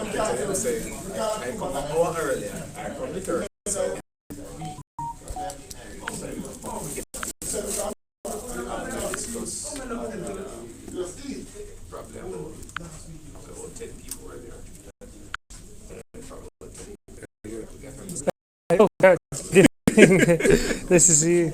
I say, I come an hour earlier. I come the third. So, discuss probably about 10 people earlier. Oh, God. Nice to see you.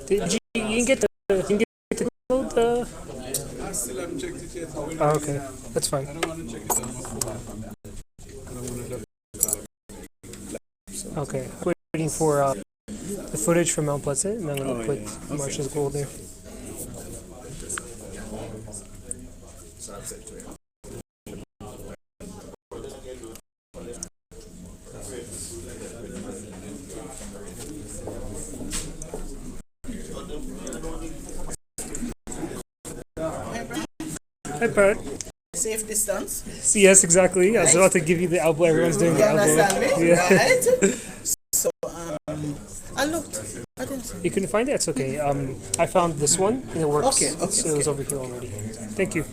Did you didn't get the code? I still haven't checked it yet. Oh, okay, that's fine. I don't want to check it out. Okay, waiting for the footage from Mount Pleasant, and I'm gonna put Marshall's goal there. Hi, Pat. Safe distance. Yes, exactly. I was about to give you the elbow. Everyone's doing the You elbow. understand me? Yeah. Right? So, I looked. I didn't see. You couldn't find it? It's okay. I found this one, and it works. Okay, okay, So it was over here already. Thank you.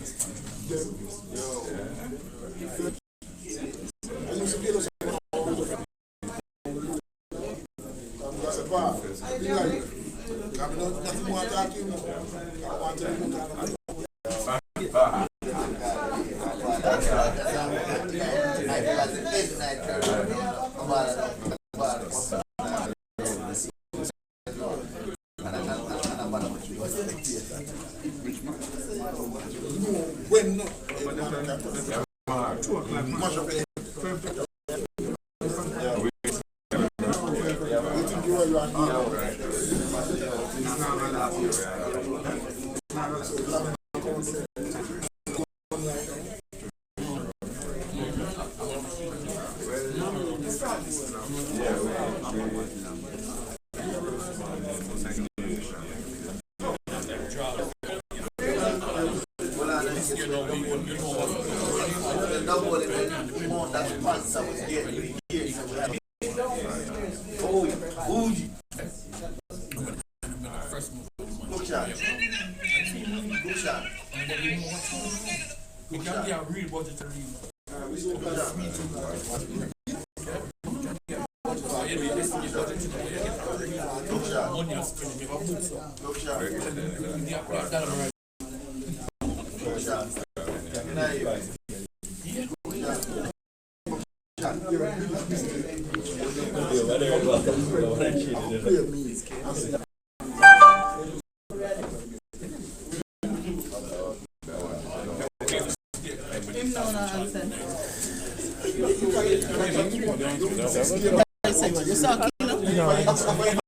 No,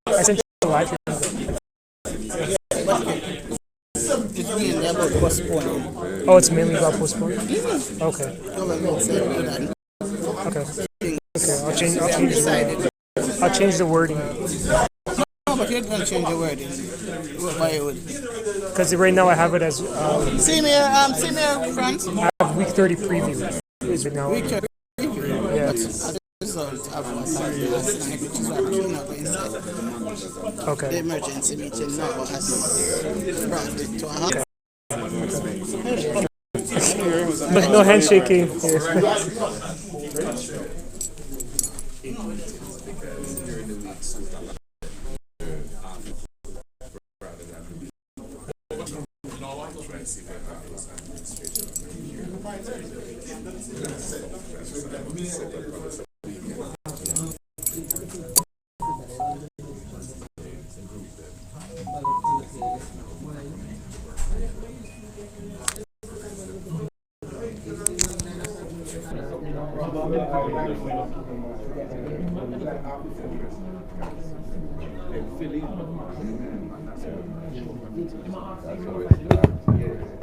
I sent you a live. It's mainly about postponing. Oh, it's mainly about postponing. Okay. Government said that. Okay. Decided. I'll change the wording. No, but you're going to change the wording. Why you would? Because right now I have it as Same here, France. I have week 30 preview. Is it now? Week 30 preview. Yeah. But as a result of what happened last night, which is what you know being said, the Okay. emergency meeting now has brought it to a halt. But no handshaking.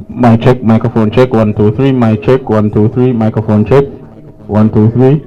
Mic check, microphone check, 1 2 3, mic check, 1 2 3, microphone check, 1 2 3.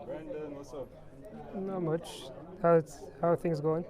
Brandon, what's up? Not much. How are things going?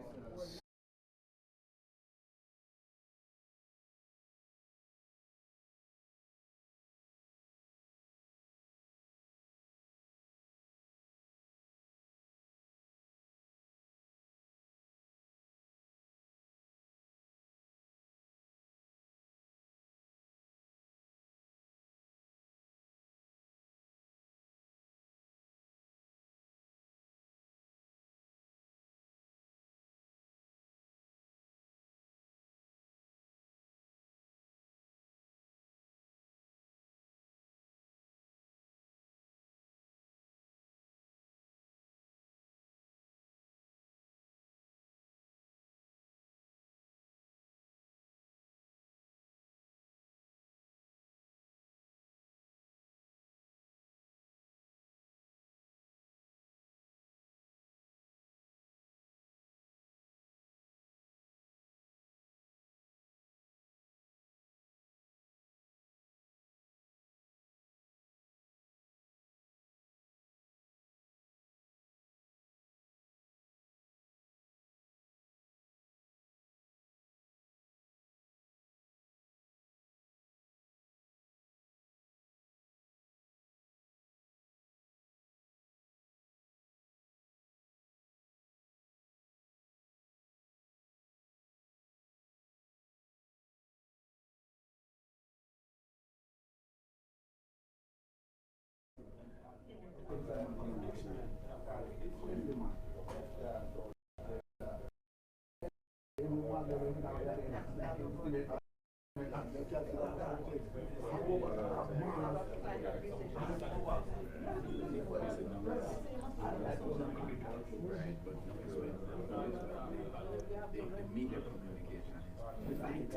The media communication is vital.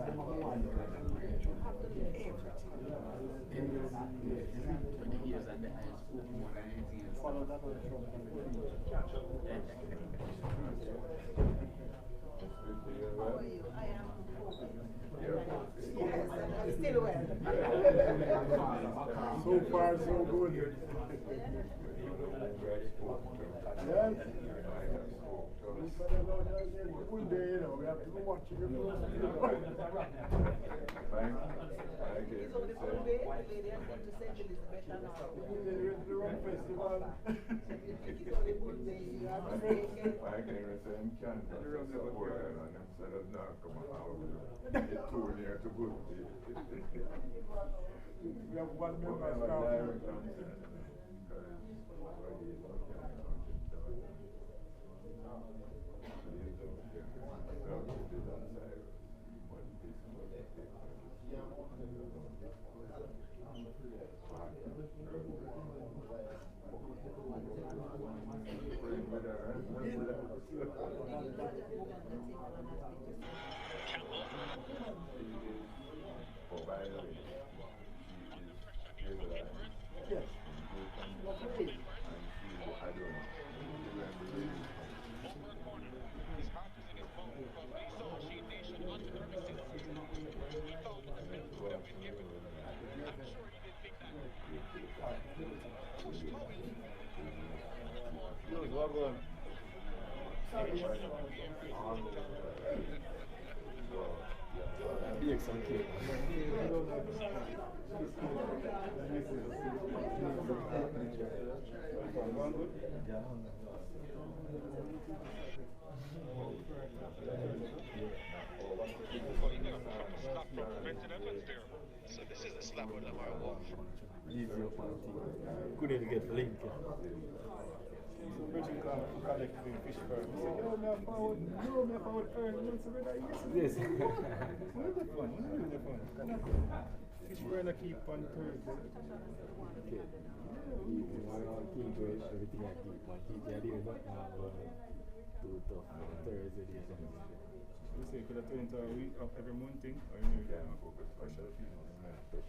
20 years at the high school, more than anything Still well. So far, so good. Yes. Good day, you know, we have to watch it. It's only one day, lady, I'm going to St. Elizabeth and all. The Rum Festival. It's only one day, you have to take it. I can't even say I'm can't support her and them said it's not come out. It's too near to good. We have one member of staff. So this is a slap on the wall. Couldn't get link. So Bridget collect fish first. He said, no, me found earn. So brother, yes. Where's the fun? Where's the fun? Fish burner keep on Thursday. Okay. Everything I keep on. Keep the idea not too tough. Thursday. You say, could I turn into a week of every month thing? Or you know, special people?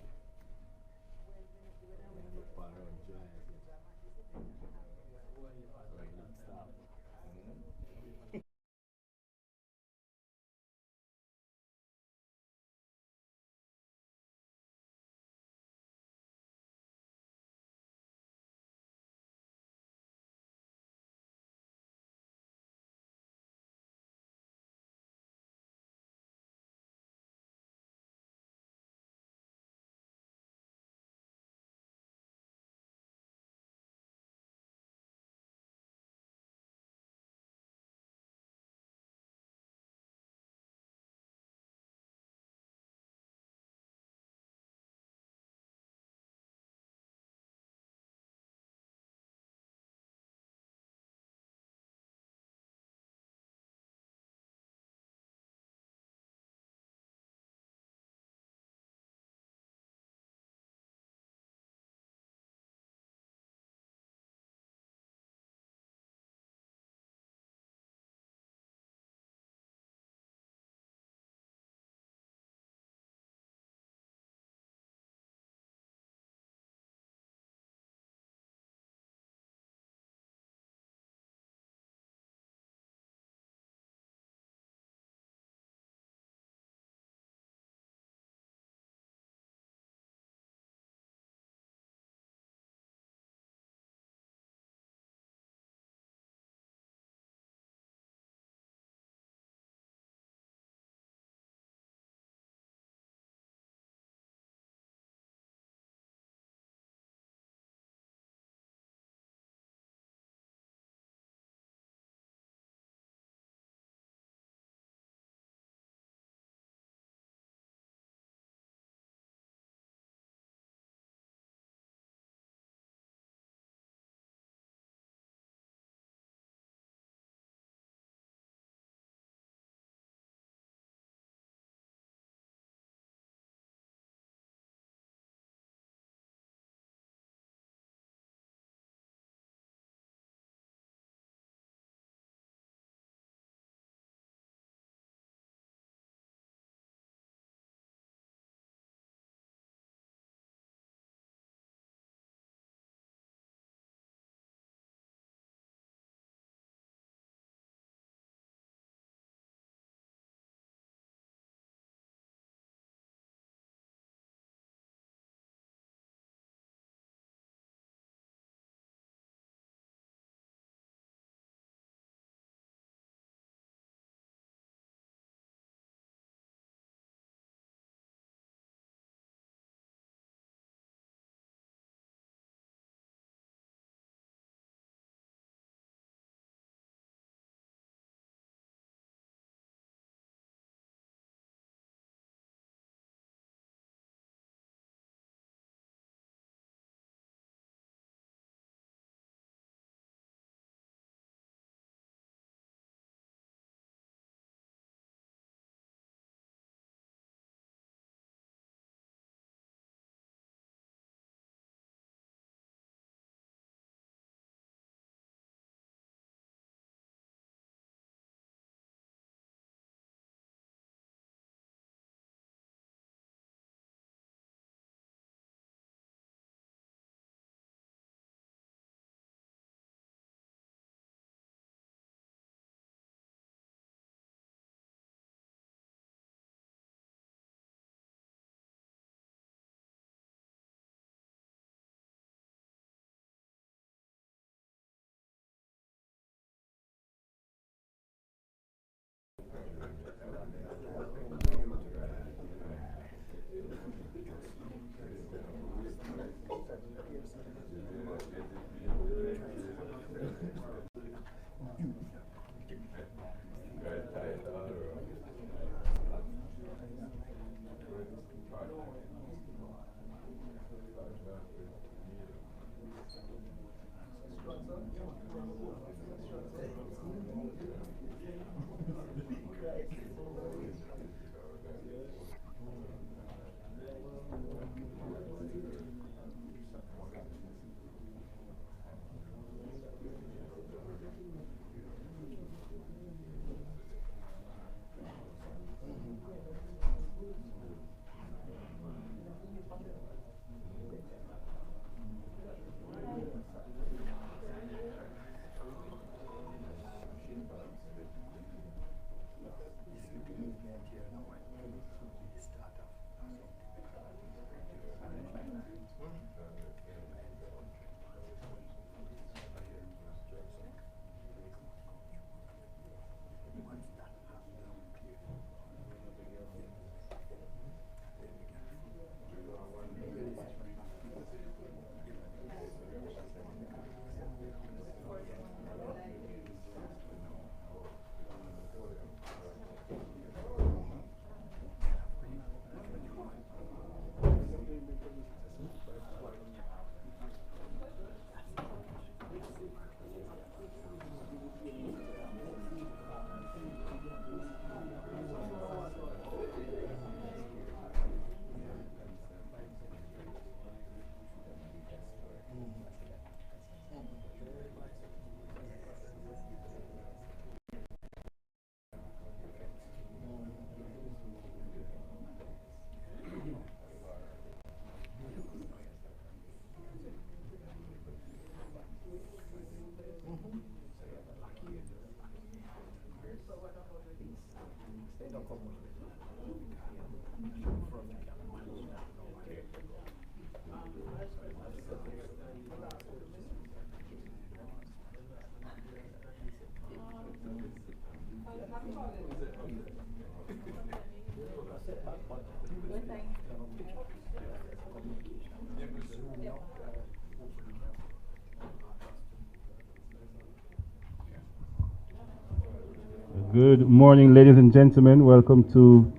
Good morning, ladies and gentlemen. Welcome to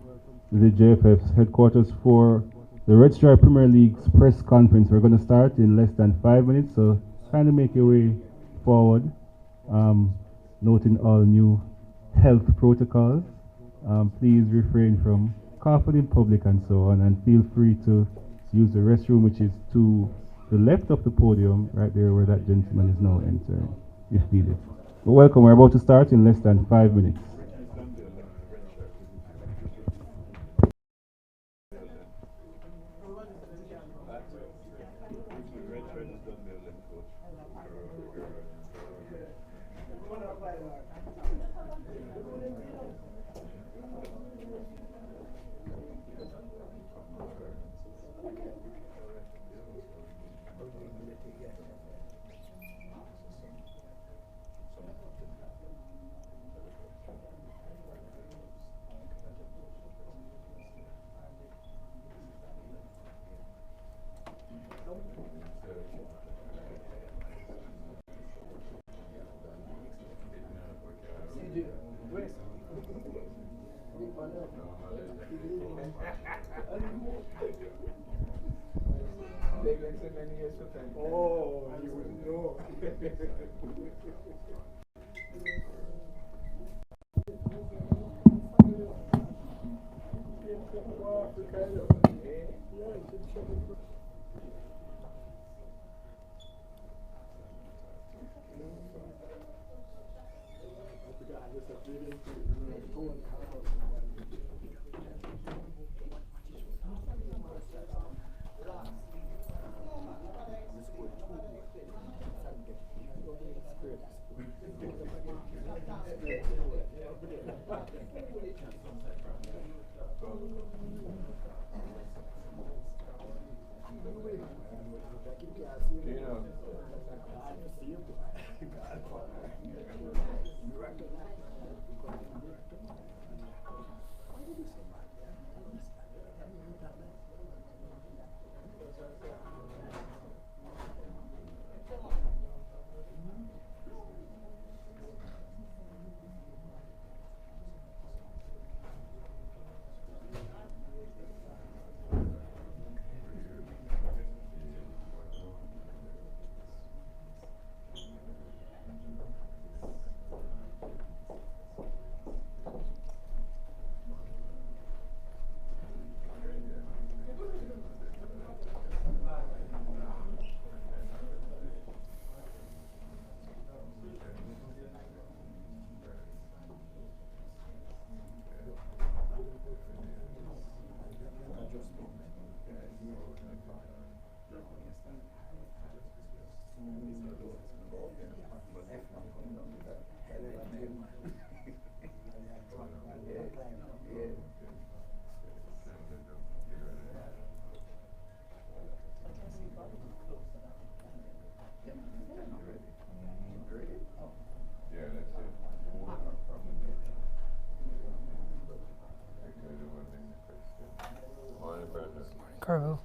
the JFF's headquarters for the Red Stripe Premier League's press conference. We're going to start in less than 5 minutes, so kind of make your way forward, noting all new health protocols. Please refrain from coughing in public and so on, and feel free to use the restroom, which is to the left of the podium, right there where that gentleman is now entering, if needed. But welcome, we're about to start in less than 5 minutes. Oh, you wouldn't know. Carvo.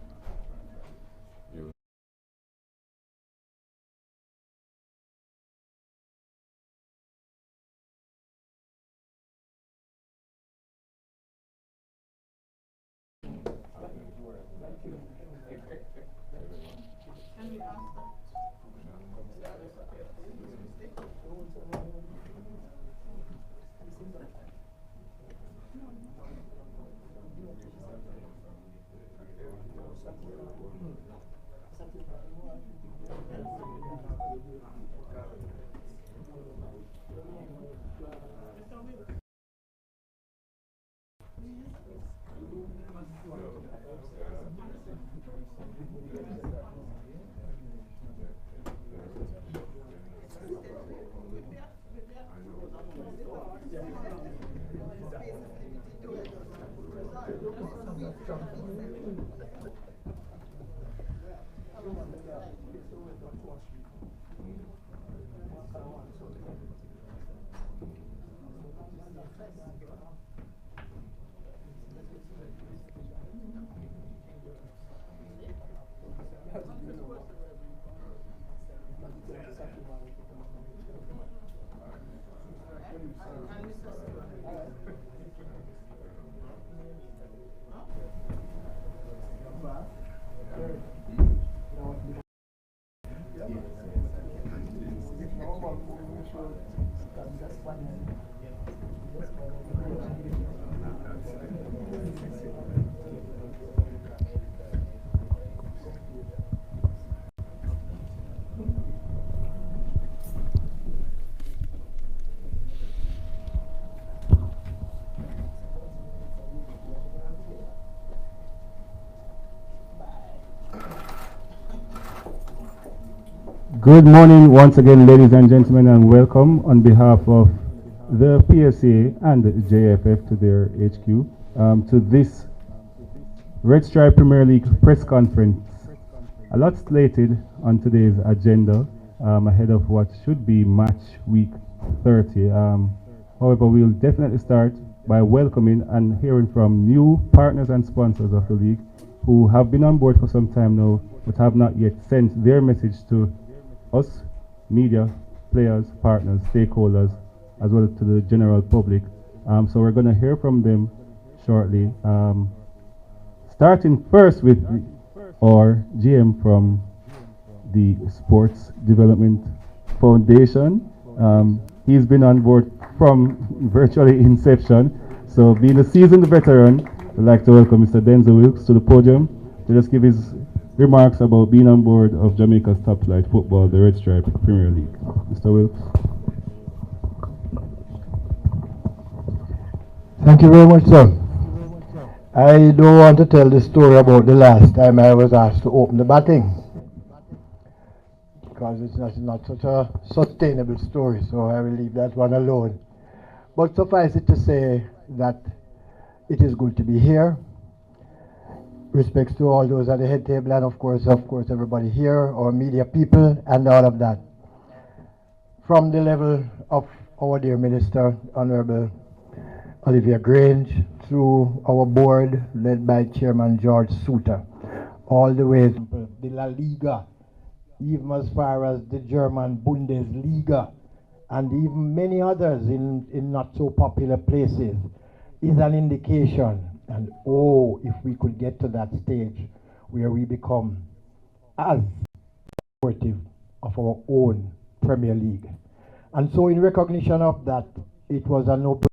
Good morning once again, ladies and gentlemen, and welcome on behalf of the PSA and the JFF to their HQ to this Red Stripe Premier League press conference. A lot slated on today's agenda ahead of what should be match week 30. However, we'll definitely start by welcoming and hearing from new partners and sponsors of the league who have been on board for some time now but have not yet sent their message to us, media, players, partners, stakeholders, as well as to the general public. So we're going to hear from them shortly. Starting first with our GM from the Sports Development Foundation. He's been on board from virtually inception. So being a seasoned veteran, I'd like to welcome Mr. Denzel Wilkes to the podium to just give his remarks about being on board of Jamaica's top flight football, the Red Stripe Premier League. Mr. Wilkes. Thank you very much, sir. I don't want to tell the story about the last time I was asked to open the batting, because it's not such a sustainable story, so I will leave that one alone. But suffice it to say that it is good to be here. Respects to all those at the head table, and of course everybody here, our media people, and all of that. From the level of our dear Minister, Honorable Olivia Grange, through our board led by Chairman George Suter, all the way to the La Liga, even as far as the German Bundesliga, and even many others in not so popular places, is an indication. And oh, if we could get to that stage where we become as supportive of our own Premier League. And so in recognition of that, it was a no-brainer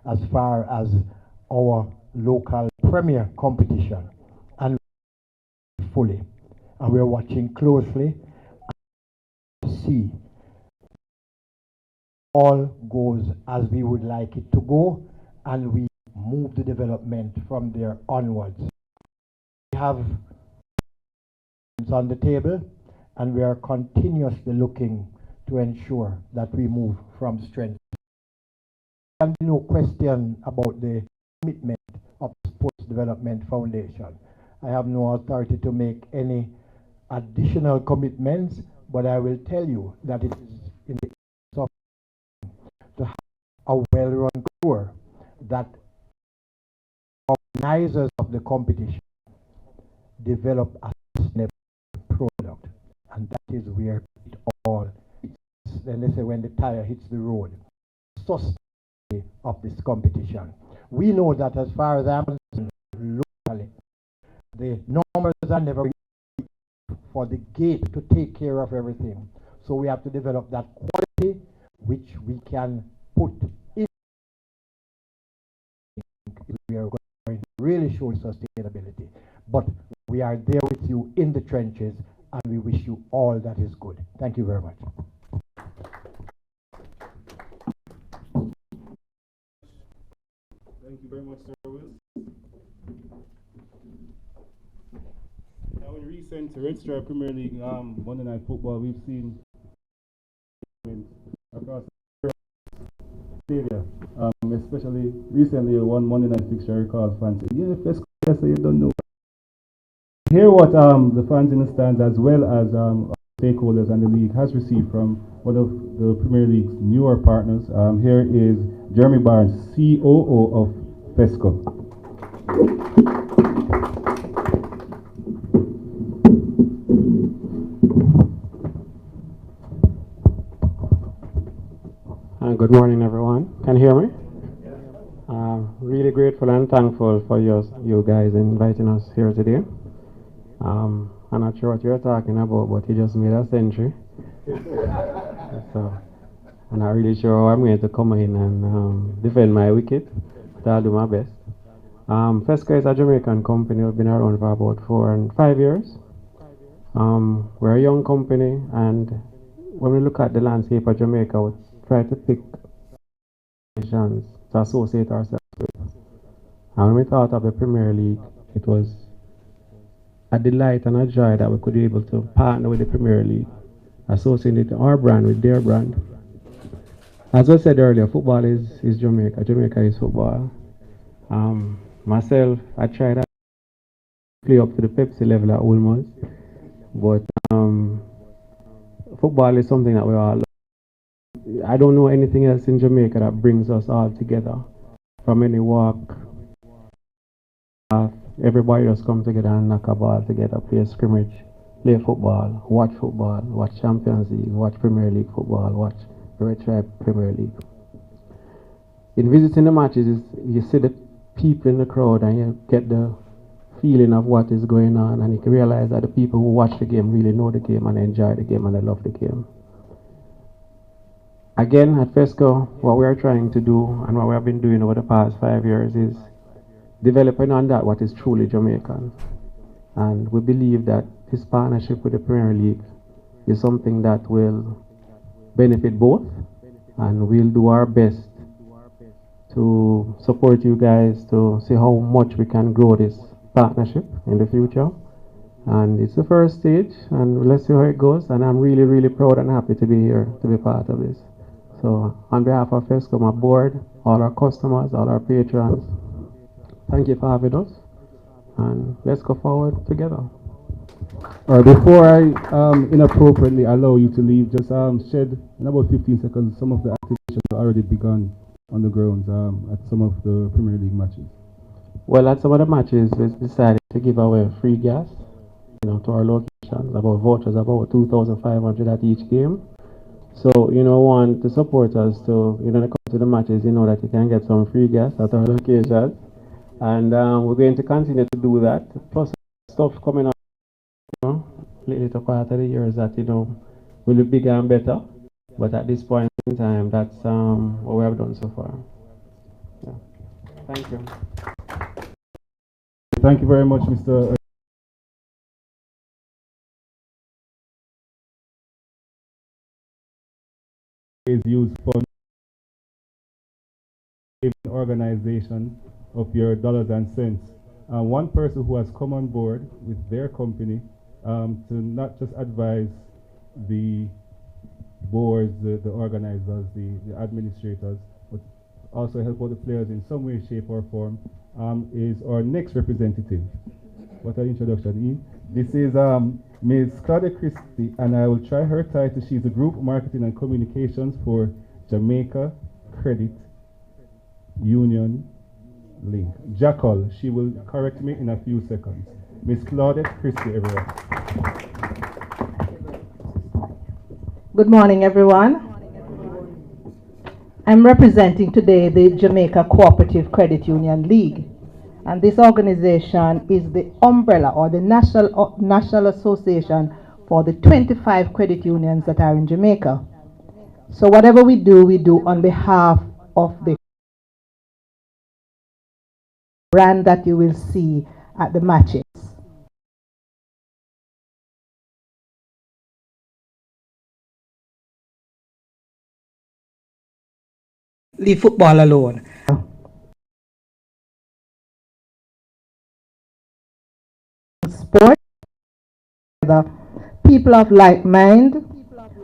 as far as our local Premier competition, and fully. And we're watching closely to see all goes as we would like it to go, and we move the development from there onwards. We have on the table, and we are continuously looking to ensure that we move from strength. There can be no question about the commitment of the Sports Development Foundation. I have no authority to make any additional commitments, but I will tell you that it is in the interest of to have a well-run tour that organizers of the competition develop a sustainable product, and that is where it all is. Then they say when the tire hits the road, sustainability of this competition. We know that as far as I'm concerned, locally, the numbers are never for the gate to take care of everything. So we have to develop that quality which we can put in. We are going to really show sustainability. But we are there with you in the trenches, and we wish you all that is good. Thank you very much. Thank you very much, Sir Wills. Now, in recent Red Stripe Premier League Monday Night Football, we've seen across the stadium. Especially recently, one Monday night fixture, I recall fans say, yeah, Fesco, yes, so you don't know. Hear what the fans in the stands, as well as stakeholders and the league, has received from one of the Premier League's newer partners. Here is Jeremy Barnes, COO of Fesco. Good morning, everyone. Can you hear me? Really grateful and thankful for you guys inviting us here today. I'm not sure what you're talking about, but you just made a century. So I'm not really sure how I'm going to come in and defend my wicket, but I'll do my best. Fesco is a Jamaican company. We've been around for about 4 and 5 years. We're a young company, and when we look at the landscape of Jamaica, we try to pick nations to associate ourselves with. And when we thought of the Premier League, it was a delight and a joy that we could be able to partner with the Premier League, associating our brand with their brand. As I said earlier, football is Jamaica. Jamaica is football. Myself, I tried to play up to the Pepsi level at Ulmos, but football is something that we all love. I don't know anything else in Jamaica that brings us all together. From any walk, everybody just come together and knock a ball together, play scrimmage, play football, watch Champions League, watch Premier League football, watch Red Stripe Premier League. In visiting the matches, you see the people in the crowd and you get the feeling of what is going on, and you can realize that the people who watch the game really know the game and enjoy the game and they love the game. Again, at Fesco, what we are trying to do and what we have been doing over the past 5 years is developing on that what is truly Jamaican. And we believe that this partnership with the Premier League is something that will benefit both, and we'll do our best to support you guys to see how much we can grow this partnership in the future. And it's the first stage, and let's see how it goes. And I'm really, really proud and happy to be here to be part of this. So on behalf of Fesco, my board, all our customers, all our patrons, thank you for having us, and let's go forward together. All right, before I inappropriately allow you to leave, just shed in about 15 seconds some of the activities that already begun on the grounds at some of the Premier League matches. Well, at some of the matches, we decided to give away free gas, to our locations, about vouchers, about 2,500 at each game. So, want to support us to, come to the matches, that you can get some free gas at our locations. And we're going to continue to do that. Plus, stuff coming up, later part of the year is that, will be bigger and better. But at this point in time, that's what we have done so far. Yeah. Thank you. Thank you very much, Mr. Is used for organization of your dollars and cents. One person who has come on board with their company to not just advise the boards, the organizers, the administrators, but also help out the players in some way, shape, or form, is our next representative. What an introduction, Ian. This is Ms. Claudia Christie, and I will try her title. She's the Group Marketing and Communications for Jamaica Credit Union Link. Jackal, she will correct me in a few seconds. Ms. Claudia Christie, everyone. Good morning, everyone. I'm representing today the Jamaica Cooperative Credit Union League. And this organization is the umbrella or the national association for the 25 credit unions that are in Jamaica. So whatever we do on behalf of the brand that you will see at the matches. Leave football alone. Sport, people of like mind,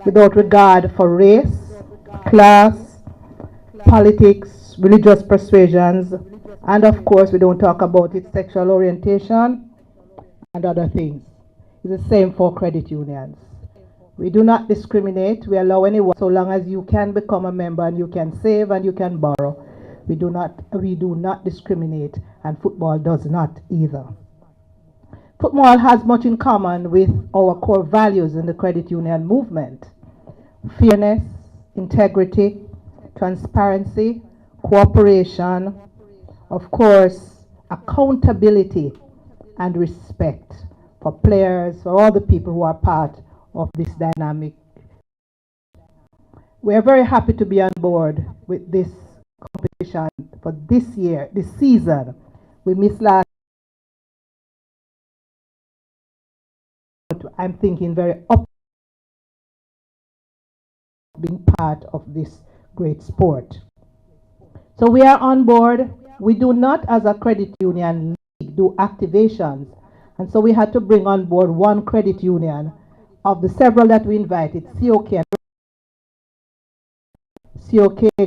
without regard for race, class, politics, religious persuasions, and of course, we don't talk about its sexual orientation and other things. It's the same for credit unions. We do not discriminate. We allow anyone, so long as you can become a member and you can save and you can borrow. We do not discriminate, and football does not either. Football has much in common with our core values in the credit union movement: fairness, integrity, transparency, cooperation, of course, accountability, and respect for players, for all the people who are part of this dynamic. We are very happy to be on board with this competition for this year, this season. We missed last. I'm thinking very up being part of this great sport. So we are on board. We do not, as a credit union league, do activations. And so we had to bring on board one credit union of the several that we invited. COK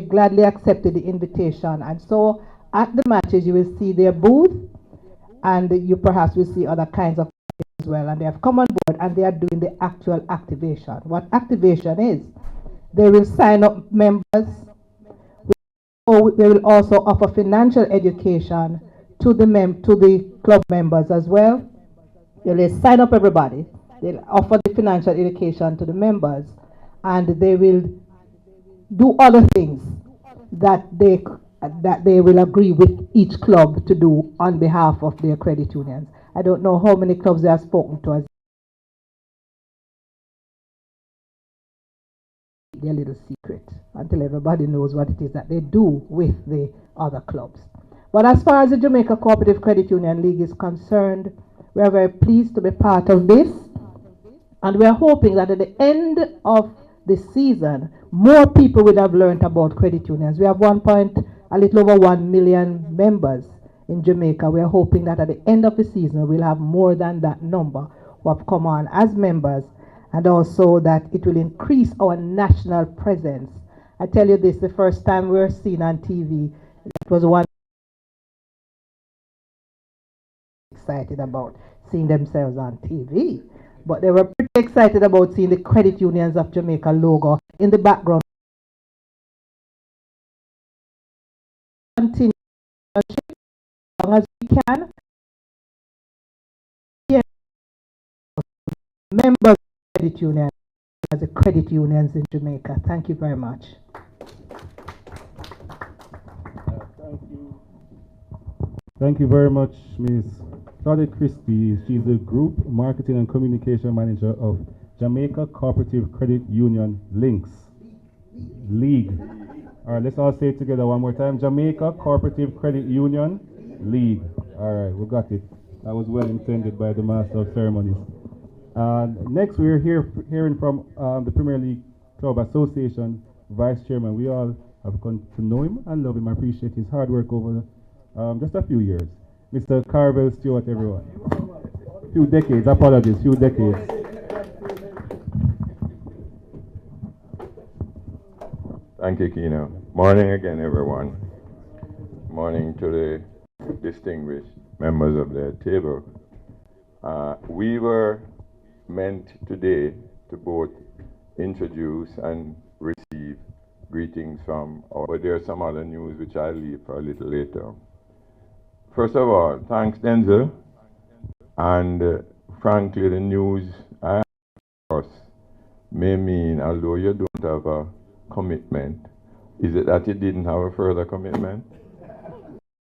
gladly accepted the invitation. And so at the matches, you will see their booth, and you perhaps will see other kinds of as well. And they have come on board and they are doing the actual activation. What activation is, they will sign up members. They will also offer financial education to the club members as well. They will sign up everybody. They'll offer the financial education to the members, and they will do other things that they will agree with each club to do on behalf of their credit unions. I don't know how many clubs they have spoken to us. Their little secret until everybody knows what it is that they do with the other clubs. But as far as the Jamaica Cooperative Credit Union League is concerned, we are very pleased to be part of this, and we are hoping that at the end of this season, more people will have learned about credit unions. We have a little over 1 million members in Jamaica. We are hoping that at the end of the season, we'll have more than that number who have come on as members, and also that it will increase our national presence. I tell you this, the first time we were seen on TV, it was one excited about seeing themselves on TV. But they were pretty excited about seeing the Credit Unions of Jamaica logo in the background. Continue as long as we can. Yes. Members of the credit union as the credit unions in Jamaica. Thank you very much. Thank you very much, Ms. Claudette Christie. She's the Group Marketing and Communication Manager of Jamaica Cooperative Credit Union Links League. All right, let's all say it together one more time. Jamaica Cooperative Credit Union League. All right, we got it. That was well intended by the Master of Ceremonies. Next, we're hearing from the Premier League Club Association Vice Chairman. We all have come to know him and love him. I appreciate his hard work over just a few years. Mr. Carvel Stewart, everyone. Few decades, apologies, few decades. Thank you, Kino. Morning again, everyone. Morning to the distinguished members of the table. We were meant today to both introduce and receive greetings from, but there's some other news which I'll leave for a little later. First of all, thanks, Denzel. And frankly, the news I have for us may mean, although you don't have a commitment, is it that you didn't have a further commitment?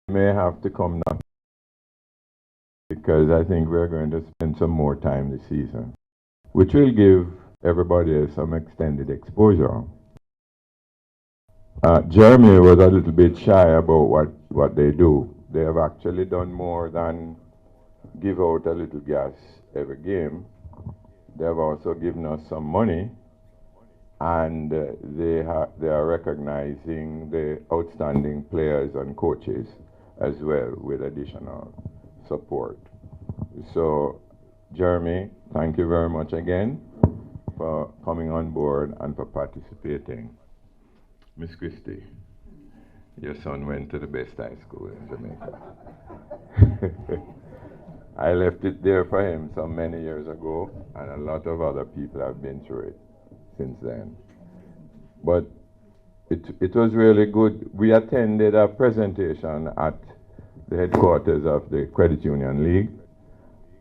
You may have to come now, because I think we're going to spend some more time this season, which will give everybody some extended exposure. Jeremy was a little bit shy about what they do. They have actually done more than give out a little gas every game. They have also given us some money, and they are recognizing the outstanding players and coaches as well with additional support. So, Jeremy, thank you very much again for coming on board and for participating. Ms. Christie. your son went to the best high school in Jamaica. I left it there for him some many years ago, and a lot of other people have been through it since then. But it was really good. We attended a presentation at the headquarters of the Credit Union League,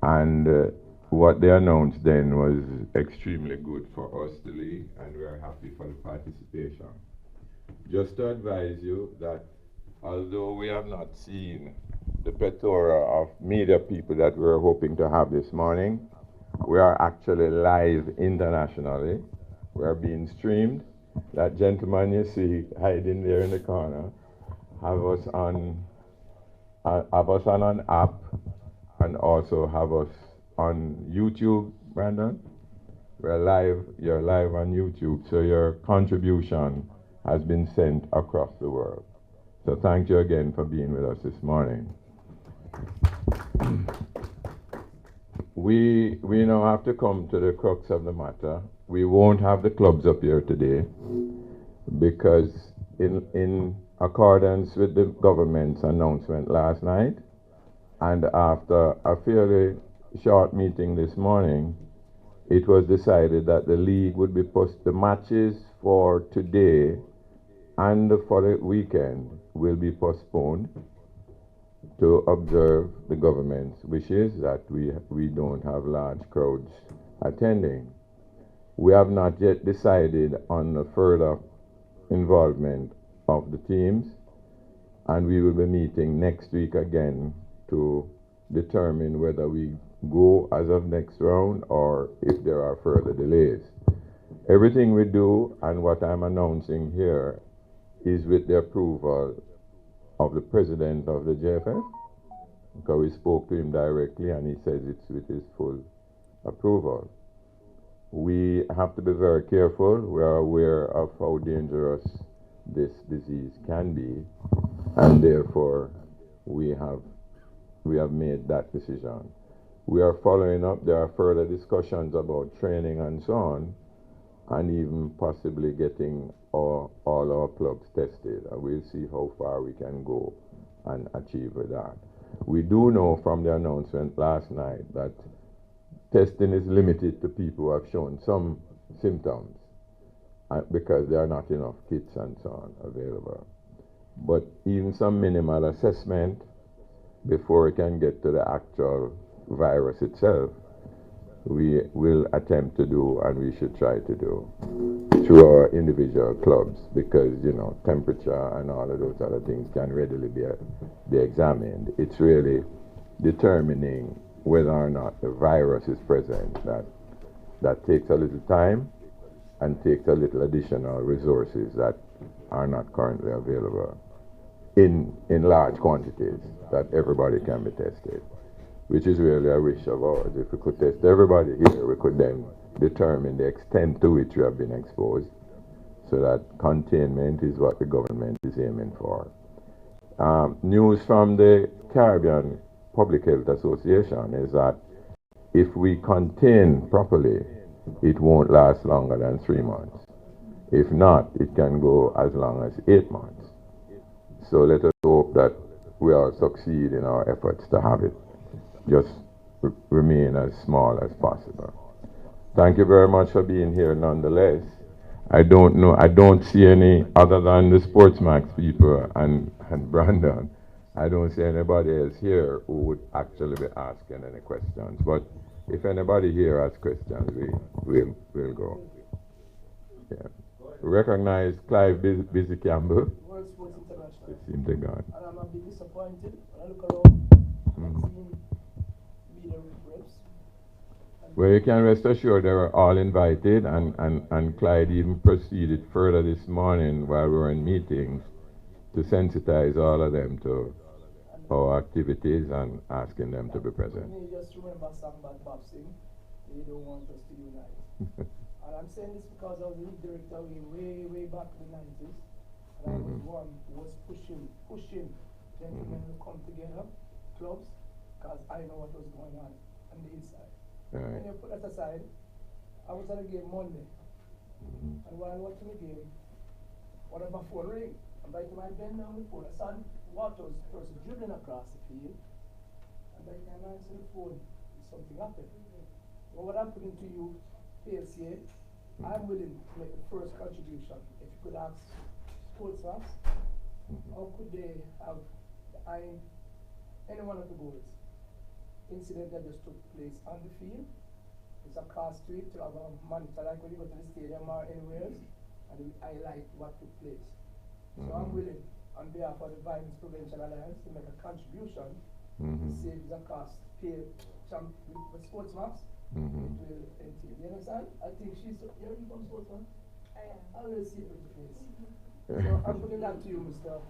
and what they announced then was extremely good for us, the league, and we are happy for the participation. Just to advise you that although we have not seen the plethora of media people that we were hoping to have this morning, we are actually live internationally. We are being streamed. That gentleman you see hiding there in the corner have us on an app, and also have us on YouTube, Brandon. We're live, you're live on YouTube, so your contribution has been sent across the world. So thank you again for being with us this morning. We now have to come to the crux of the matter. We won't have the clubs up here today because in accordance with the government's announcement last night, and after a fairly short meeting this morning, it was decided that the league would be the matches for today and for the weekend will be postponed to observe the government's wishes that we don't have large crowds attending. We have not yet decided on the further involvement of the teams, and we will be meeting next week again to determine whether we go as of next round or if there are further delays. Everything we do and what I'm announcing here is with the approval of the president of the JFF, because we spoke to him directly and he says it's with his full approval. We have to be very careful. We are aware of how dangerous this disease can be, and therefore we have made that decision. We are following up. There are further discussions about training and so on, and even possibly getting all our clubs tested. And we'll see how far we can go and achieve with that. We do know from the announcement last night that testing is limited to people who have shown some symptoms because there are not enough kits and so on available. But even some minimal assessment before we can get to the actual virus itself, we will attempt to do, and we should try to do through our individual clubs, because temperature and all of those other things can readily be examined. It's really determining whether or not the virus is present that takes a little time and takes a little additional resources that are not currently available in large quantities, that everybody can be tested, which is really a wish of ours. If we could test everybody here, we could then determine the extent to which we have been exposed, so that containment is what the government is aiming for. News from the Caribbean Public Health Association is that if we contain properly, it won't last longer than 3 months. If not, it can go as long as 8 months. So let us hope that we all succeed in our efforts to have it just remain as small as possible. Thank you very much for being here nonetheless. I don't see any other than the Sportsmax people and Brandon. I don't see anybody else here who would actually be asking any questions. But if anybody here has questions, we'll go. Yeah. Recognize Clive Busy Campbell. World Sports International. They seem to go. And I'm a bit disappointed when I look around and see media reps. Well, you can rest assured they were all invited, and Clyde even proceeded further this morning while we were in meetings to sensitize all of them to our activities and asking them to be present. Me just remember something about Bob Singh. They don't want us to unite. And I'm saying this because I was league director way back in the 90s. And I was one who was pushing gentlemen to come together, clubs, because I know what was going on the inside. When you put that aside, I was at a game Monday. And while watching the game, one of my phone ring. And by the time I bend down the phone, I saw the water person dribbling across the field. And by the time I answer the phone, something happened. Well, what I'm putting to you, PLCA, I'm willing to make the first contribution. If you could ask sports maps, how could they have behind any one of the goals? Incident that just took place on the field. It's a cost to it to have a monitor like when you go to the stadium or anywhere else, and we highlight what took place. So I'm willing, on behalf of the Violence Prevention Alliance, to make a contribution to save the cost, pay with sports maps. It will entail. You understand? I think she's. You're from sports map? I am. I will see it with the face. So I'm putting that to you, Mr.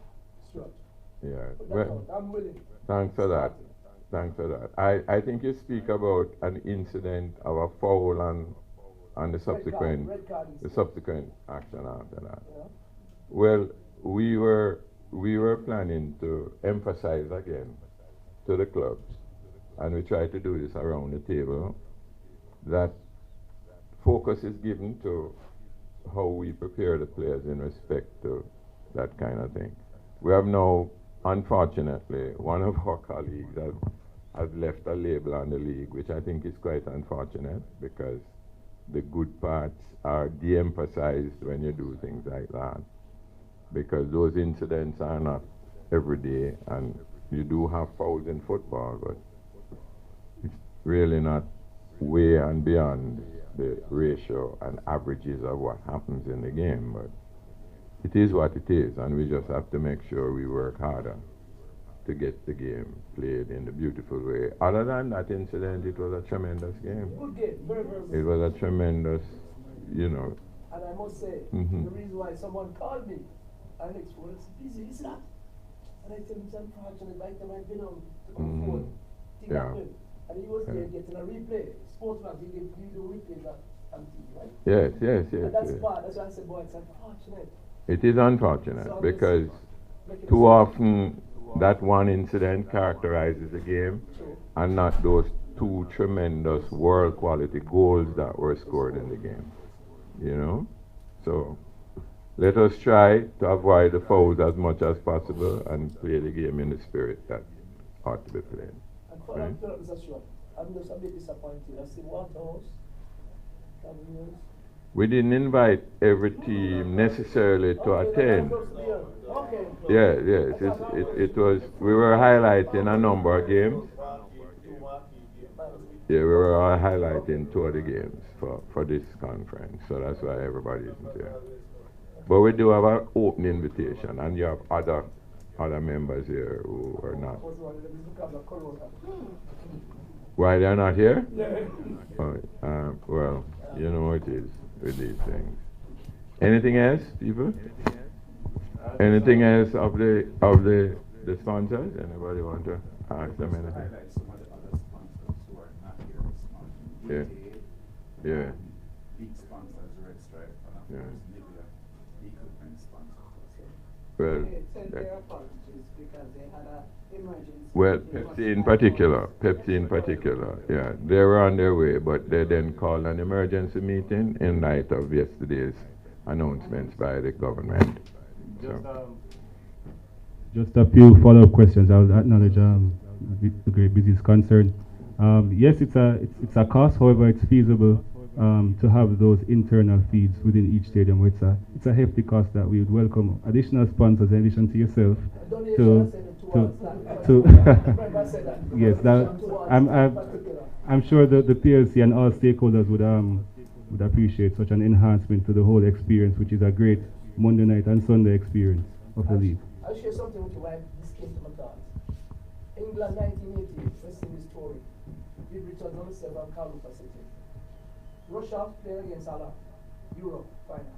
Stewart. Yeah. Well, I'm willing. Thanks for that. Thanks for that. I think you speak about an incident of a foul and the subsequent action after that. Yeah. Well, we were planning to emphasize again to the clubs, and we try to do this around the table, that focus is given to how we prepare the players in respect to that kind of thing. We have now, unfortunately, one of our colleagues has left a label on the league, which I think is quite unfortunate, because the good parts are de-emphasized when you do things like that, because those incidents are not every day, and you do have fouls in football, but it's really not way and beyond the ratio and averages of what happens in the game. But it is what it is, and we just have to make sure we work harder to get the game played in the beautiful way. Other than that incident, it was a tremendous game. Good game, very, very good. It was a tremendous, you know. And I must say, the reason why someone called me, and next phone, it's busy, is that? And I tell him, it's unfortunate, by the time I've been on the phone, thing happened. And he was there getting a replay. Sportsman, he gave the replay on TV, right? Yes. And that's bad. That's why I said, boy, it's unfortunate. It is unfortunate, So because too often that one incident characterizes the game, and not those two tremendous world quality goals that were scored in the game. You know? So let us try to avoid the fouls as much as possible and play the game in the spirit that ought to be played. And for that, Mr. Stewart, I'm just a bit disappointed. I see Waterhouse, Cameroons. We didn't invite every team necessarily to attend. Okay. Yes. It was, we were highlighting a number of games. Yeah, we were highlighting 2 of the games for this conference, so that's why everybody isn't there. But we do have an open invitation, and you have other members here who are not. Why they're not here? Well, you know what it is with these things. Anything else, people? Anything else of the sponsors? Anybody want to ask them anything? Yeah. Big sponsors, Red Stripe, and of course, Nivea, the equipment sponsor. Well, They sent their apologies because they had an emergency. well, Pepsi in particular, yeah. They were on their way, but they then called an emergency meeting in light of yesterday's announcements by the government. Just a few follow-up questions. I'll acknowledge the great business concern. Yes, it's a cost. However, it's feasible to have those internal feeds within each stadium. It's a hefty cost that we would welcome additional sponsors in addition to yourself to yes. I'm sure the PLC and all stakeholders would appreciate such an enhancement to the whole experience, which is a great Monday night and Sunday experience of the league. I'll share something with you why this came to my thoughts. England 1980, West Indies story. Big Richard number 7, Carlo City. Russia playing against Allah, Europe final.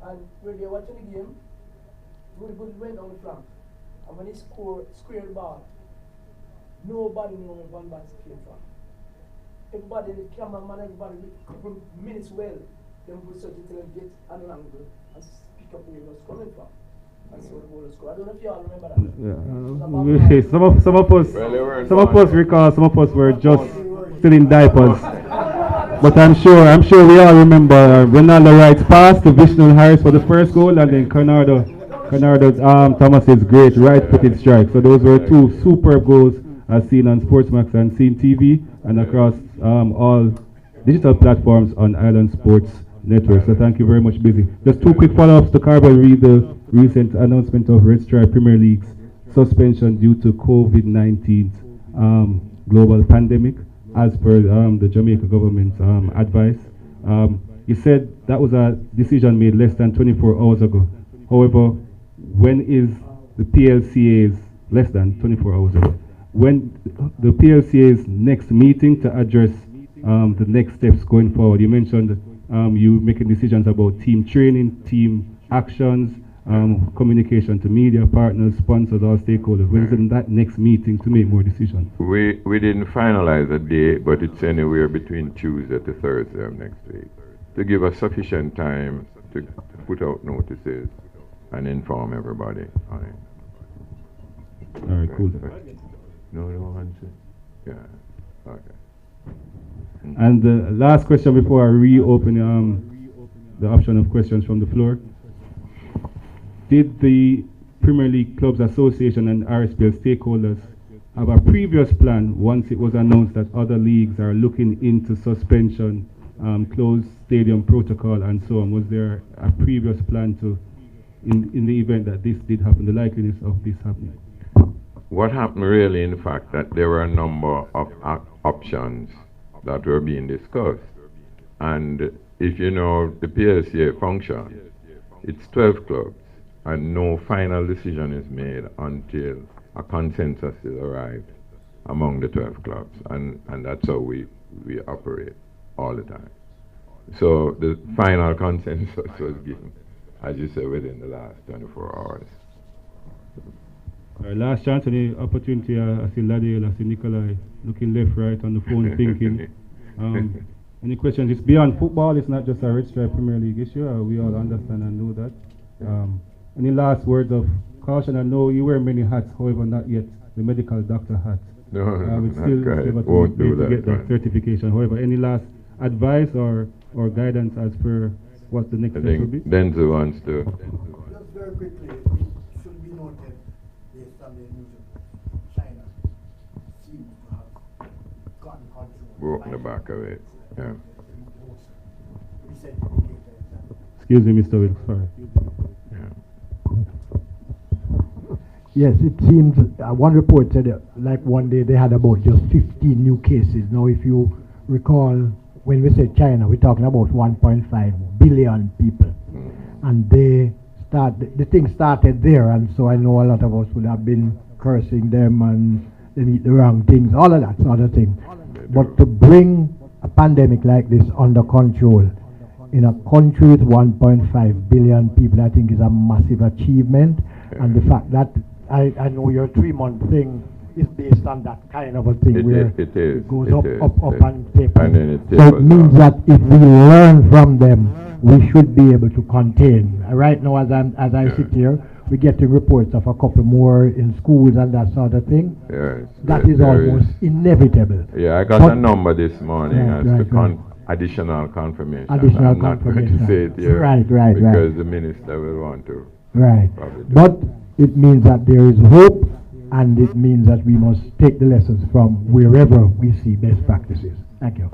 And when they were watching the game, Rudy Good went down the flank. And when he scored the ball, nobody knew where Van Basten came from. Everybody, the cameraman, everybody, a couple minutes well, them would search until they get an angle and pick up where he was coming from. And so the goal was scored. I don't know if you all remember that. Yeah. Some of us recall, some of us were just still in diapers. But I'm sure we all remember Ronaldo Wright's pass to Vishnu Harris for the first goal, and then Conrado Canardo's Thomas is great, right footed strike. So those were two superb goals as seen on Sportsmax and Scene TV and across all digital platforms on Island Sports Network. So thank you very much, Busy. Just two quick follow-ups to Carbo. Read the recent announcement of Red Stripe Premier League's suspension due to COVID-19 global pandemic, as per the Jamaica government's advice. He said that was a decision made less than 24 hours ago. However, when is the PLCA's less than 24 hours ago? When the PLCA's next meeting to address the next steps going forward? You mentioned you making decisions about team training, team actions, communication to media partners, sponsors, all stakeholders. When is that next meeting to make more decisions? We didn't finalize a date, but it's anywhere between Tuesday to Thursday of next week, to give us sufficient time to put out notices and inform everybody on it. All right, cool. No answer? Yeah, okay. And the last question before I reopen the option of questions from the floor. Did the Premier League Clubs Association and RSPL stakeholders have a previous plan once it was announced that other leagues are looking into suspension, closed stadium protocol and so on? Was there a previous plan to, in the event that this did happen, the likeliness of this happening? What happened really, in fact, that there were a number of options that were being discussed. And if you know the PLCA function, it's 12 clubs, and no final decision is made until a consensus is arrived among the 12 clubs. And that's how we operate all the time. So the final consensus was given, as you said, within the last 24 hours. Last chance, any opportunity? I see Ladiel, I see Nikolai looking left, right on the phone thinking. Any questions? It's beyond football, it's not just a Red Stripe Premier League issue. We all understand and know that. Any last words of caution? I know you wear many hats, however, not yet the medical doctor hat. No, it's still won't do to that. get that certification. However, any last advice or guidance as per what the next step will be? Denzel wants to. Just very quickly, it should be noted, based on the news of China, seems to have gotten control. Broken the back of it. Yeah. Excuse me, Mr. Wilkes, sorry. Yes, it seems, one report said like one day they had about just 15 new cases. Now if you recall, when we say China, we're talking about 1.5 billion people. And the thing started there, and so I know a lot of us would have been cursing them and they eat the wrong things, all of that sort of thing. But to bring a pandemic like this under control in a country with 1.5 billion people, I think is a massive achievement. And the fact that I know your 3-month thing is based on that kind of a thing it goes up and tapers. So it means that if we learn from them, we should be able to contain. Right now, as I sit here, we're getting reports of a couple more in schools and that sort of thing. Yes, that is almost inevitable. Yeah, I got a number this morning as to additional confirmation. Additional I'm confirmation. not going to say it here because the minister will want to. Right. But it means that there is hope, and it means that we must take the lessons from wherever we see best practices. Thank you.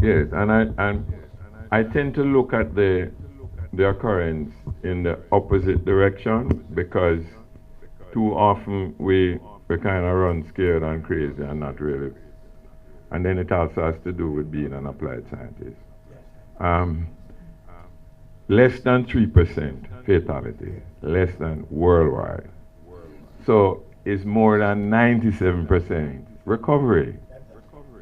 Yes, and I tend to look at the occurrence in the opposite direction, because too often we kind of run scared and crazy and not really. And then it also has to do with being an applied scientist. Less than 3% fatality, less than worldwide. So it's more than 97% recovery.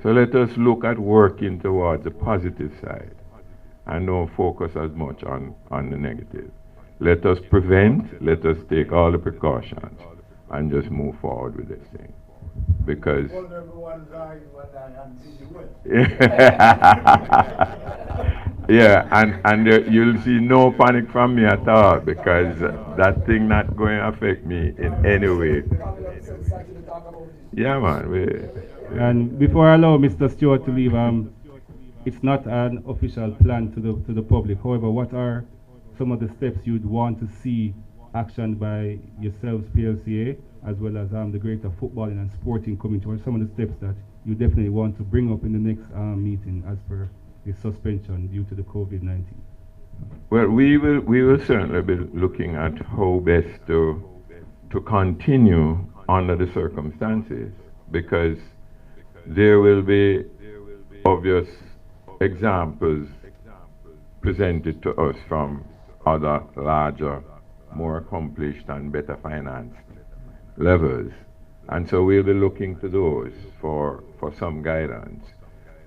So let us look at working towards the positive side and don't focus as much on the negative. Let us prevent, let us take all the precautions and just move forward with this thing. Because yeah, and you'll see no panic from me at all, because that thing not going to affect me in any way. Yeah, man. And before I allow Mr. Stewart to leave, it's not an official plan to the public. However, what are some of the steps you'd want to see actioned by yourselves, PLCA, as well as the Greater Footballing and Sporting Committee? What are some of the steps that you definitely want to bring up in the next meeting as per the suspension due to the COVID-19? Well, we will certainly be looking at how best to continue under the circumstances, because there will be obvious examples presented to us from other larger, more accomplished and better financed levels. And so we'll be looking to those for some guidance.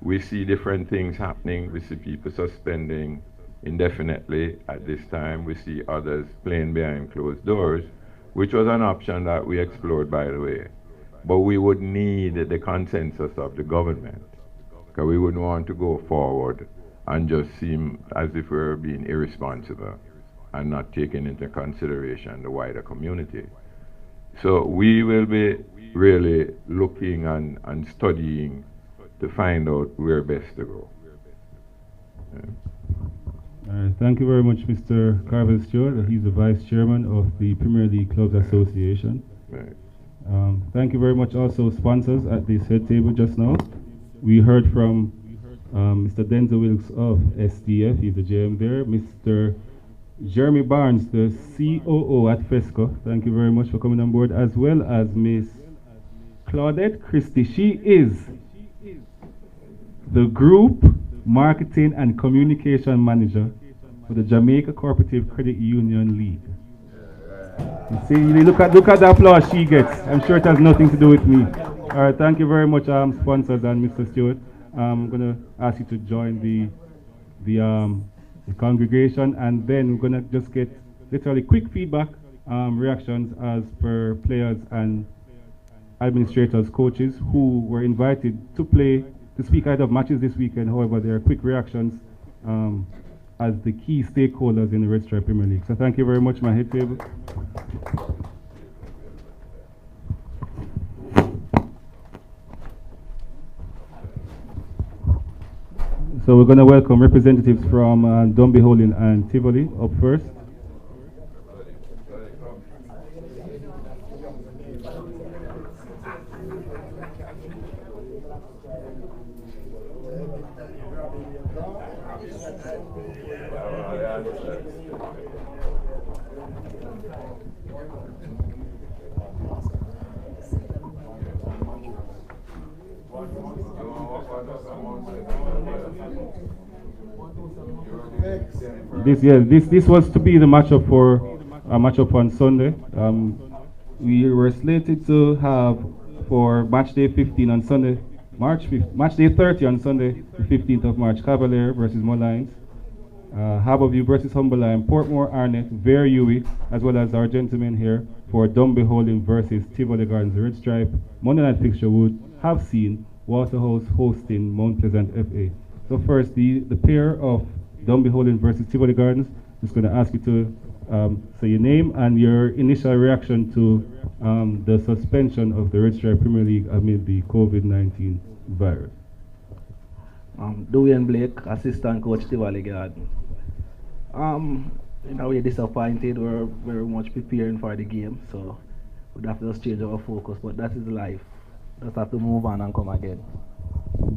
We see different things happening. We see people suspending indefinitely at this time. We see others playing behind closed doors, which was an option that we explored, by the way. But we would need the consensus of the government, because we wouldn't want to go forward and just seem as if we were being irresponsible and not taking into consideration the wider community. So we will be really looking and studying to find out where best to go. Thank you very much, Mr. Carvel Stewart. He's the Vice Chairman of the Premier League Clubs Association. Right. Thank you very much also sponsors at this head table just now. We heard from Mr. Denzel Wilkes of STF, he's the GM there. Mr. Jeremy Barnes, the COO at FESCO. Thank you very much for coming on board, as well as Miss Claudette Christie. She is the Group Marketing and Communication Manager for the Jamaica Cooperative Credit Union League. You see, look at the applause she gets. I'm sure it has nothing to do with me. All right, thank you very much, sponsors and Mr. Stewart. I'm going to ask you to join the congregation, and then we're going to just get literally quick feedback, reactions as per players and administrators, coaches who were invited to speak out of matches this weekend. However, there are quick reactions as the key stakeholders in the Red Stripe Premier League. So thank you very much, my head table. So we're going to welcome representatives from Dunby Holding and Tivoli up first. This was to be the matchup for a matchup on Sunday. We were slated to have for match day 15 on Sunday, match day 30 on Sunday, the 15th of March, Cavalier versus Moulines, Harborview versus Humberline, Portmore Arnett, Vere Huey, as well as our gentlemen here for Dunby Holding versus Tivoli Gardens. The Red Stripe Monday night fixture would have seen Waterhouse hosting Mount Pleasant FA. So first, the pair of Dunby Holding versus Tivoli Gardens. Just going to ask you to say your name and your initial reaction to the suspension of the Red Stripe Premier League amid the COVID-19 virus. Dwayne Blake, assistant coach Tivoli Gardens. In a way disappointed. We're very much preparing for the game, so we'd have to just change our focus, but that is life. Just have to move on and come again.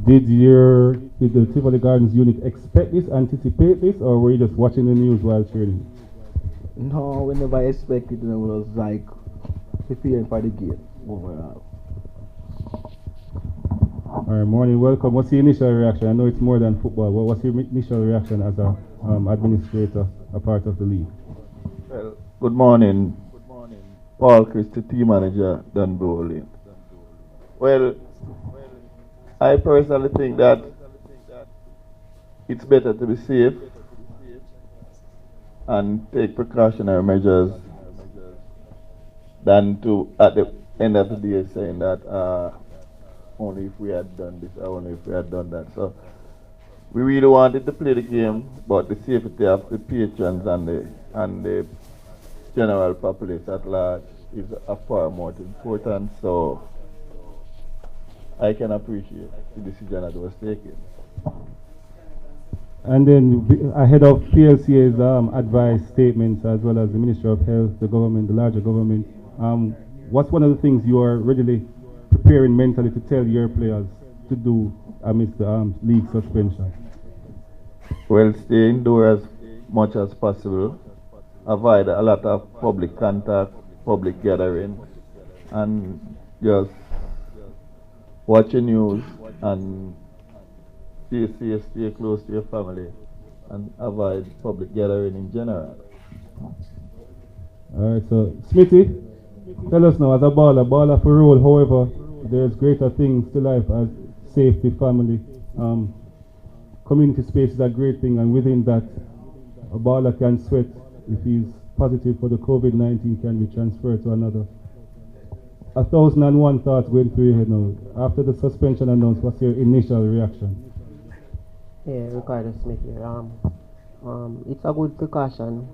Did the Tivoli Gardens unit expect this, anticipate this, or were you just watching the news while training? No, we never expected it. It was like preparing for the game overall. All right, morning, welcome. What's your initial reaction? I know it's more than football. What's your initial reaction as a administrator, a part of the league? Well, good morning. Paul Christie, team manager, Dunby Holding. Well, I personally think that it's better to be safe and take precautionary measures than to, at the end of the day, saying that only if we had done this or only if we had done that. So we really wanted to play the game, but the safety of the patrons and the general populace at large is a far more important. So I can appreciate the decision that was taken. And then ahead of PLCA's advice statements, as well as the Ministry of Health, the government, the larger government, what's one of the things you are readily preparing mentally to tell your players to do amidst the league suspension? Well, stay indoors as much as possible. Avoid a lot of public contact, public gathering, and just watch your news and stay safe, stay close to your family, and avoid public gathering in general. All right, so Smithy, tell us now, as a baller for role, however, there's greater things to life as safety, family. Community space is a great thing, and within that, a baller can sweat if he's positive for the COVID-19 can be transferred to another. 1,001 thoughts going through your head now. After the suspension announced, what's your initial reaction? Yeah, Ricardo Smith here. It's a good precaution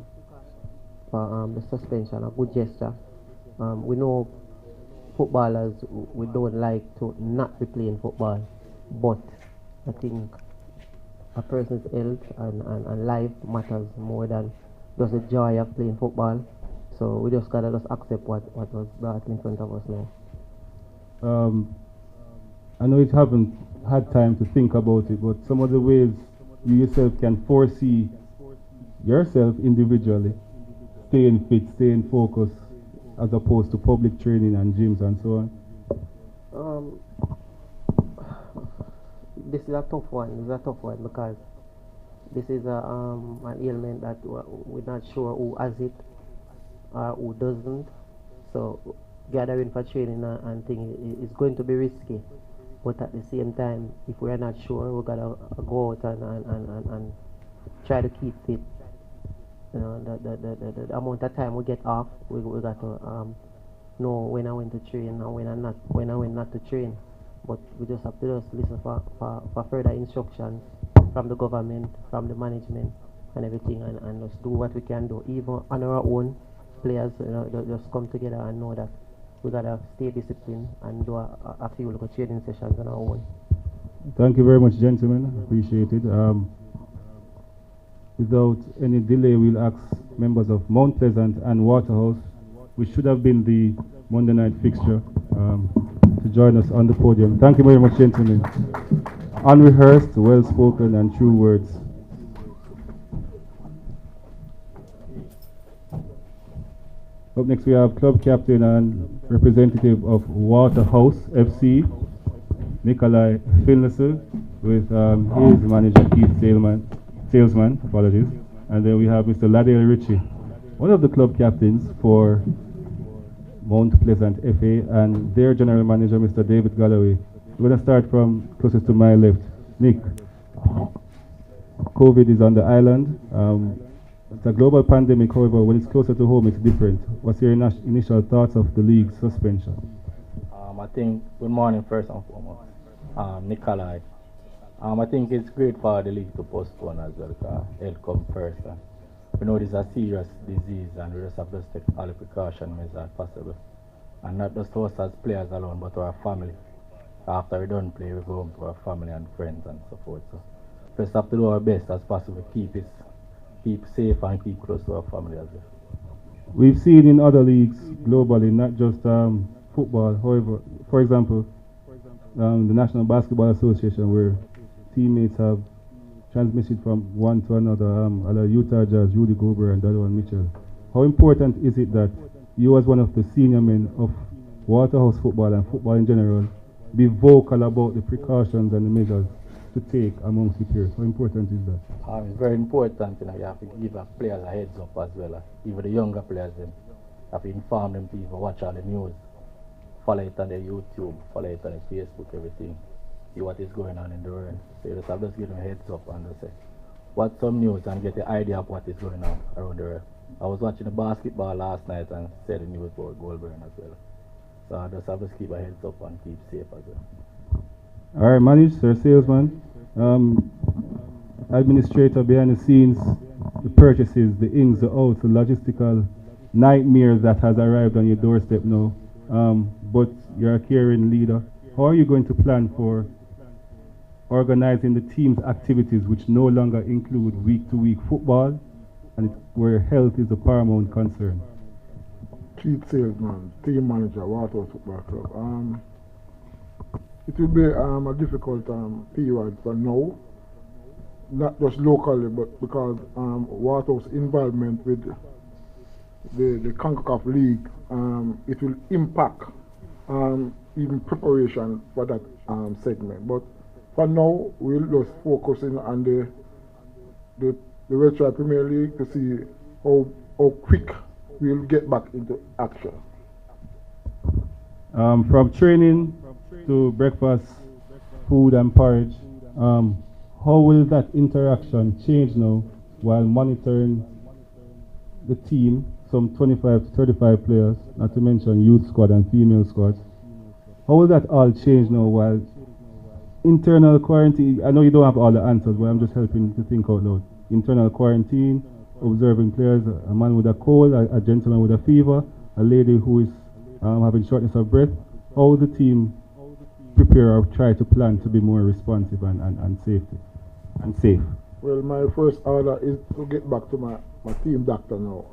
for the suspension, a good gesture. We know footballers, we don't like to not be playing football, but I think a person's health and life matters more than just the joy of playing football. So we just gotta just accept what was brought in front of us now. I know you haven't had time to think about it, but some of the ways you yourself can foresee yourself individually staying fit, staying focused, as opposed to public training and gyms and so on? This is a tough one. This is a tough one because this is an ailment that we're not sure who has it or who doesn't. So gathering for training and thing is going to be risky. But at the same time, if we're not sure, we gotta go out and try to keep fit. You know, the amount of time we get off, we got to know when I went to train and when I went not to train. But we just have to just listen for further instructions from the government, from the management and everything, and just do what we can do. Even on our own, players, you know, just come together and know that we gotta stay disciplined and do a few little training sessions on our own. Thank you very much, gentlemen. Appreciate it. Without any delay, we'll ask members of Mount Pleasant and Waterhouse, which should have been the Monday night fixture, to join us on the podium. Thank you very much, gentlemen. Unrehearsed, well-spoken, and true words. Up next, we have club captain and representative of Waterhouse FC, Nikolai Finlesser, with his manager, Keith Salesman, apologies. And then we have Mr. Ladale Ritchie, one of the club captains for Mount Pleasant FA, and their general manager, Mr. David Galloway. We're going to start from closest to my left. Nick, COVID is on the island. It's a global pandemic, however, when it's closer to home, it's different. What's your initial thoughts of the league's suspension? I think, good morning first and foremost, Nikolai. I think it's great for the league to postpone as well, because health comes first. We know this is a serious disease and we just have to take all the precaution measures as possible. And not just us as players alone, but to our family. After we don't play, we go home to our family and friends and so forth. So we just have to do our best as possible to keep safe and keep close to our family as well. We've seen in other leagues globally, not just football, however, for example, the National Basketball Association, where teammates have transmitted from one to another, Utah Jazz, Rudy Gobert and Donovan Mitchell. How important is it that you, as one of the senior men of Waterhouse football and football in general, be vocal about the precautions and the measures to take amongst the peers? How important is that? It's very important. You have to give our players a heads up as well. Even the younger players, them have to inform them to even watch all the news, follow it on their YouTube, follow it on their Facebook, everything. See what is going on in the world. So you just have to give them a heads up and just say, watch some news and get the idea of what is going on around the world. I was watching the basketball last night and said the news about Goldberg as well. So I just have to keep my heads up and keep safe as well. All right, managed, Sir Salesman. Administrator behind the scenes, the purchases, the ins, the outs, the logistical nightmare that has arrived on your doorstep now. But you're a caring leader. How are you going to plan for organizing the team's activities, which no longer include week-to-week football, and where health is a paramount concern. Chief salesman, team manager, Waterhouse Football Club. It will be a difficult period for now, not just locally, but because Waterhouse involvement with the CONCACAF League, it will impact even preparation for that segment. But for now, we'll just focus in on the Red Stripe Premier League to see how quick we'll get back into action. From training to breakfast, food and porridge, how will that interaction change now while monitoring the team, some 25 to 35 players, not to mention youth squad and female squads? How will that all change now while internal quarantine? I know you don't have all the answers, but I'm just helping to think out loud. Internal quarantine, observing players, a man with a cold, a gentleman with a fever, a lady who is having shortness of breath. How will the team prepare or try to plan to be more responsive and safe? Well, my first order is to get back to my team doctor now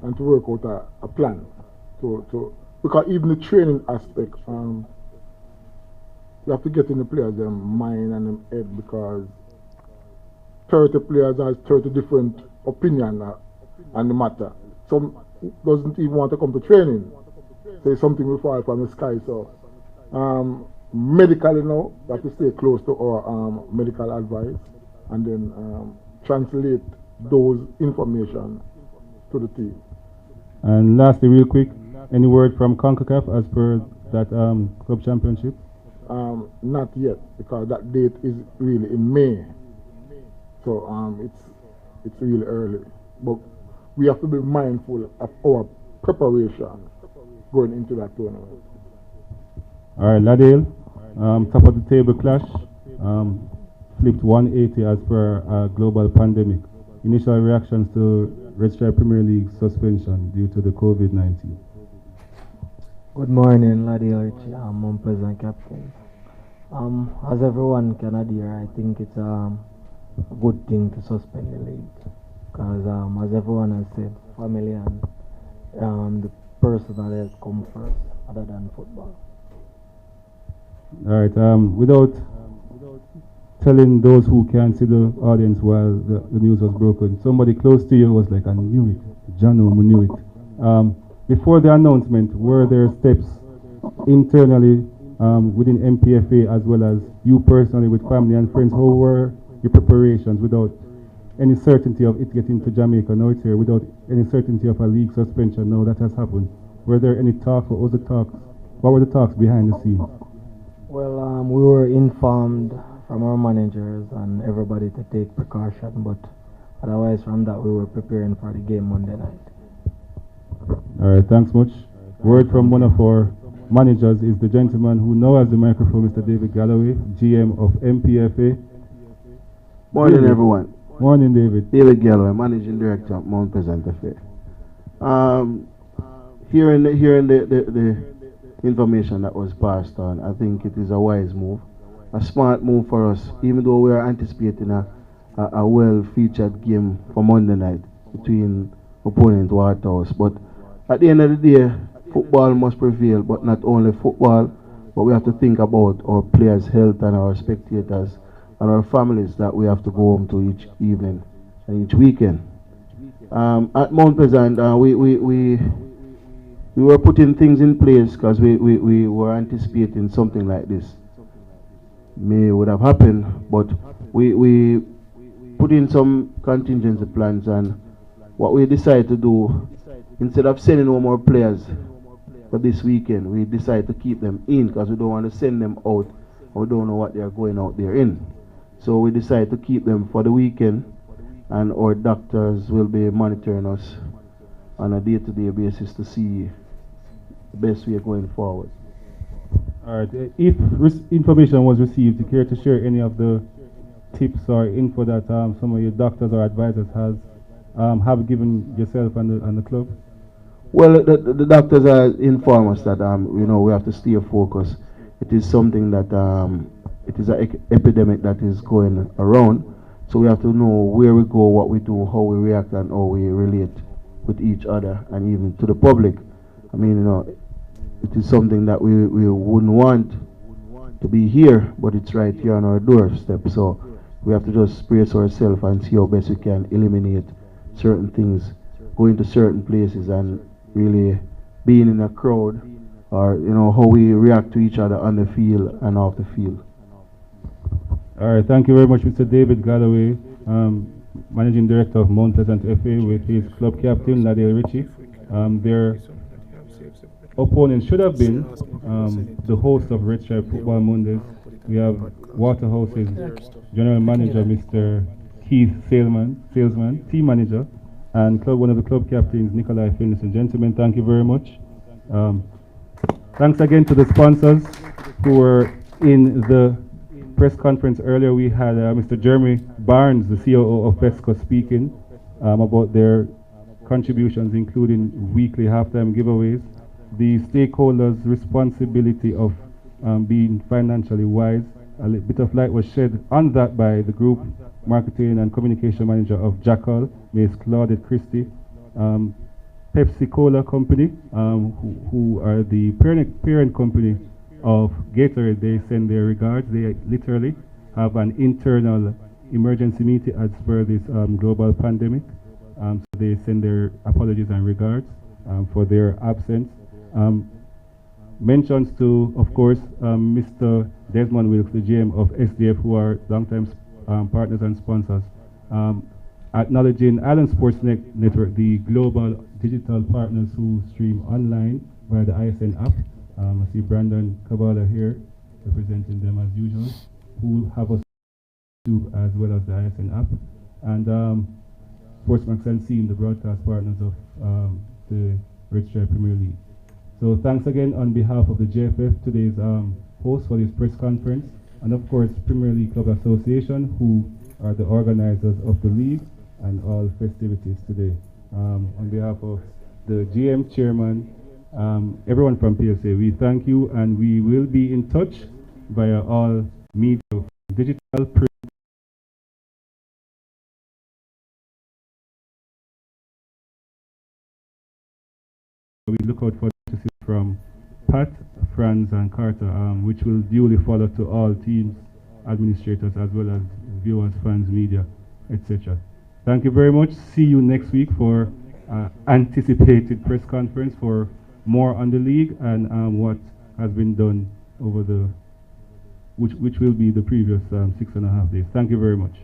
and to work out a plan. Because even the training aspect, you have to get in the players' mind and them head, because 30 players has 30 different opinions on the matter. Some doesn't even want to come to training. Say something will fall from the sky. So medically now, we have to stay close to our medical advice and then translate those information to the team. And lastly, real quick, any word from CONCACAF as per that club championship? Not yet, because that date is really in May. So it's really early. But we have to be mindful of our preparation going into that tournament. All right, Ladale, top of the table clash, flipped 180 as per global pandemic. Initial reactions to Red Stripe Premier League suspension due to the COVID-19. Good morning, Ladale Richie. I'm Unpleasant Captain. As everyone can adhere, I think it's a good thing to suspend the league, because as everyone has said, family and the personal health come first other than football. All right, without telling those who can't see the audience while the news was broken, somebody close to you was like, I knew it, Jano, I knew it. Before the announcement, were there steps internally within MPFA, as well as you personally with family and friends? How were your preparations without any certainty of it getting to Jamaica? Now it's here, without any certainty of a league suspension. Now that has happened. Were there any talks? What was the talks? What were the talks behind the scenes? Well, we were informed from our managers and everybody to take precaution, but otherwise from that we were preparing for the game Monday night. All right, thanks much. Word from one of our managers is the gentleman who now has the microphone, Mr. David Galloway, GM of MPFA. Morning, David. everyone. Morning, David. David Galloway, Managing Director of Mount Pleasant Affair. Hearing the information that was passed on, I think it is a wise move, a smart move for us, even though we are anticipating a well-featured game for Monday night between opponent Waterhouse. But at the end of the day, football must prevail, but not only football, but we have to think about our players' health and our spectators and our families that we have to go home to each evening and each weekend. At Mount Pleasant, we were putting things in place because we were anticipating something like this would have happened, but we put in some contingency plans, and what we decided to do, instead of sending no more players for this weekend, we decided to keep them in because we don't want to send them out and we don't know what they are going out there in. So we decided to keep them for the weekend, and our doctors will be monitoring us on a day-to-day basis to see the best way going forward. All right. If information was received, do you care to share any of the tips or info that some of your doctors or advisors have given yourself and the club? Well, the doctors are informed us that we have to stay focused. It is something that it is an epidemic that is going around. So we have to know where we go, what we do, how we react, and how we relate with each other and even to the public. I mean, it is something that we wouldn't want to be here, but it's right here on our doorstep. So we have to just brace ourselves and see how best we can eliminate certain things, go into certain places, and really being in a crowd, or how we react to each other on the field and off the field. All right, thank you very much, Mr. David Galloway, Managing Director of Mount Pleasant FA, with his club captain, Ladale Ritchie. Their opponent should have been the host of Red Stripe Football Mondays. We have Waterhouse's General Manager, Mr. Keith Salesman, Team Manager, and one of the club captains, Nikolai Finlayson. Gentlemen, thank you very much. Thanks again to the sponsors who were in the press conference earlier. We had Mr. Jeremy Barnes, the COO of PESCO, speaking about their contributions, including weekly halftime giveaways, the stakeholders' responsibility of being financially wise. A little bit of light was shed on that by the group marketing and communication manager of Jackal, Ms. Claudette Christie. Pepsi Cola Company, who are the parent company of Gatorade, they send their regards. They literally have an internal emergency meeting as per this global pandemic. So they send their apologies and regards for their absence. Mentions to, of course, Mr. Desmond Wilkes, the GM of SDF, who are longtime partners and sponsors. Acknowledging Island Sports Network, the global digital partners who stream online via the ISN app. I see Brandon Kabbalah here representing them as usual, who have us YouTube as well as the ISN app. And Sportsmax and Scene, the broadcast partners of the Red Stripe Premier League. So thanks again on behalf of the JFF, today's host for this press conference, and of course Premier League Club Association, who are the organizers of the league and all festivities today. On behalf of the GM chairman, everyone from PSA, we thank you, and we will be in touch via all media, digital, print. We look out for notices from Pat, Franz, and Carter, which will duly follow to all teams, administrators, as well as viewers, fans, media, etc. Thank you very much. See you next week for anticipated press conference for more on the league and what has been done over the, which will be the previous 6.5 days. Thank you very much.